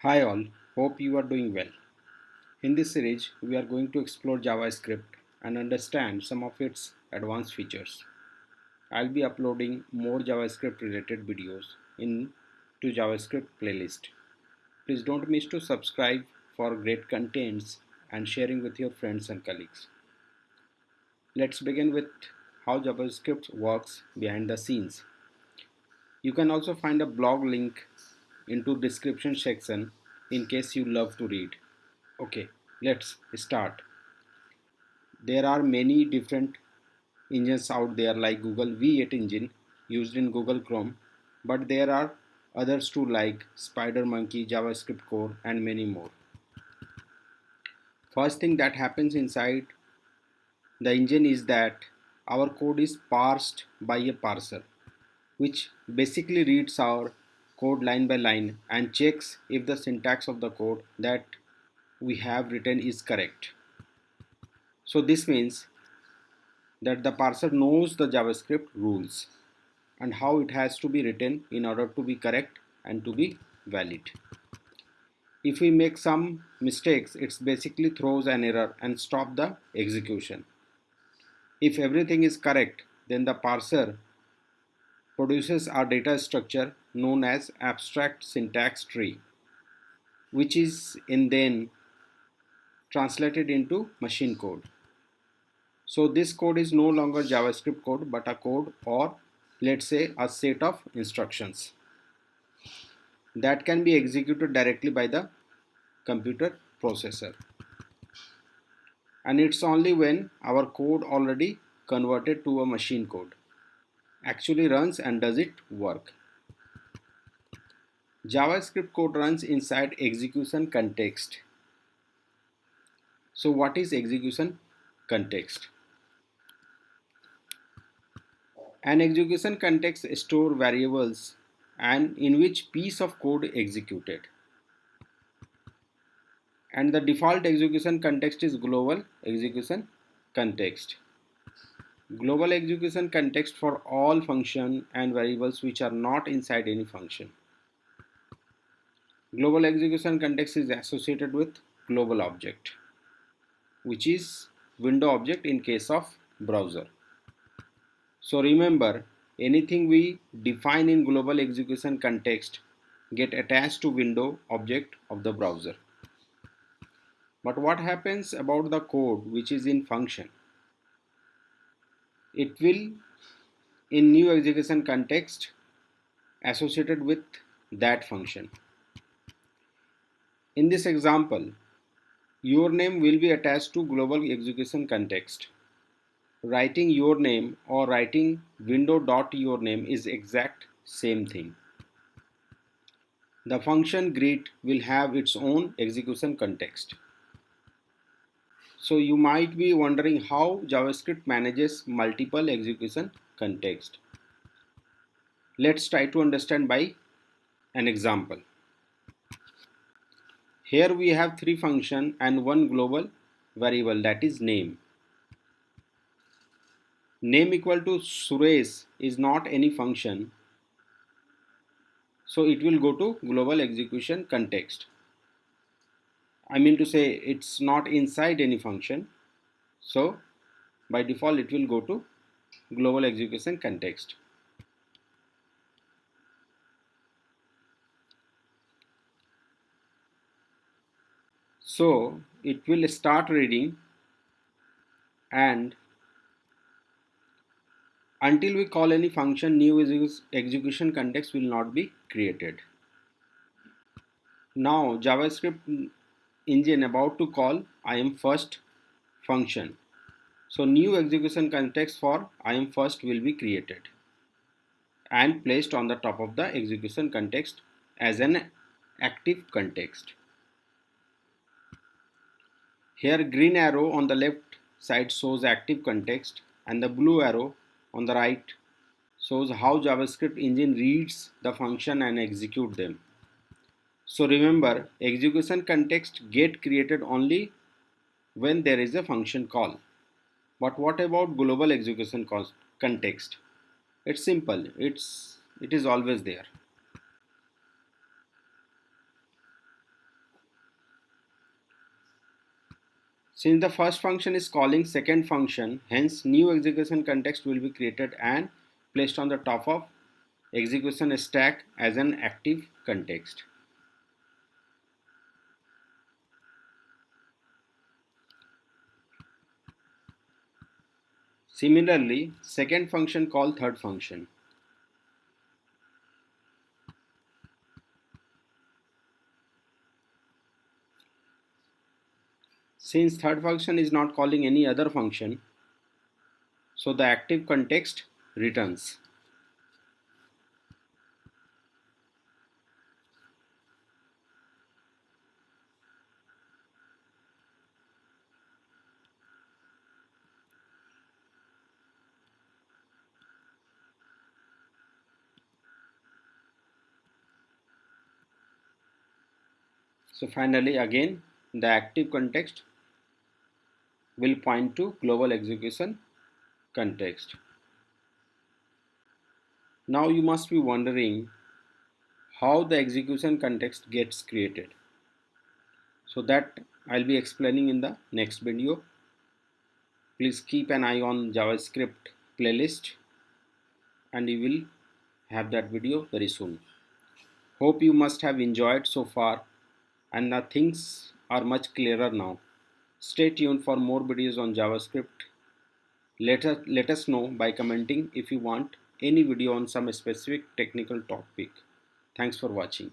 Hi all, hope you are doing well. In this series, we are going to explore JavaScript and understand some of its advanced features. I'll be uploading more JavaScript related videos in to JavaScript playlist. Please don't miss to subscribe for great contents and sharing with your friends and colleagues. Let's begin with how JavaScript works behind the scenes. You can also find a blog link into description section in case you love to read. Okay, let's start. There are many different engines out there like Google V8 engine used in Google Chrome, but there are others too like SpiderMonkey, JavaScript Core and many more. First thing that happens inside the engine is that our code is parsed by a parser, which basically reads our code line by line and checks if the syntax of the code that we have written is correct. So this means that the parser knows the JavaScript rules and how it has to be written in order to be correct and to be valid. If we make some mistakes, it basically throws an error and stop the execution. If everything is correct, then the parser produces our data structure known as abstract syntax tree, which is in then translated into machine code. So this code is no longer JavaScript code but a code, or let's say a set of instructions that can be executed directly by the computer processor. And it's only when our code already converted to a machine code actually runs and does it work. JavaScript code runs inside execution context. So what is execution context? An execution context store variables and in which piece of code executed. And the default execution context is global execution context. Global execution context for all function and variables which are not inside any function. Global execution context is associated with global object, which is window object in case of browser. So remember, anything we define in global execution context get attached to window object of the browser. But what happens about the code which is in function? It will in new execution context associated with that function. In this example, your name will be attached to global execution context. Writing your name or writing window.yourname is exact same thing. The function greet will have its own execution context. So you might be wondering how JavaScript manages multiple execution context. Let's try to understand by an example. Here we have three functions and one global variable, that is name. Name equal to Suresh is not any function, so it will go to global execution context. I mean to say it's not inside any function, so by default it will go to global execution context. So it will start reading, and until we call any function, new execution context will not be created. Now JavaScript engine about to call IamFirst function. So new execution context for IamFirst will be created and placed on the top of the execution context as an active context. Here green arrow on the left side shows active context and the blue arrow on the right shows how JavaScript engine reads the function and execute them. So remember, execution context get created only when there is a function call. But what about global execution context? It's simple. It is always there. Since the first function is calling second function, hence new execution context will be created and placed on the top of execution stack as an active context. Similarly, second function call third function. Since third function is not calling any other function, so the active context returns. So finally again the active context will point to global execution context. Now you must be wondering how the execution context gets created. So that I'll be explaining in the next video. Please keep an eye on JavaScript playlist and you will have that video very soon. Hope you must have enjoyed so far and the things are much clearer now. Stay tuned for more videos on JavaScript. Let us know by commenting if you want any video on some specific technical topic. Thanks for watching.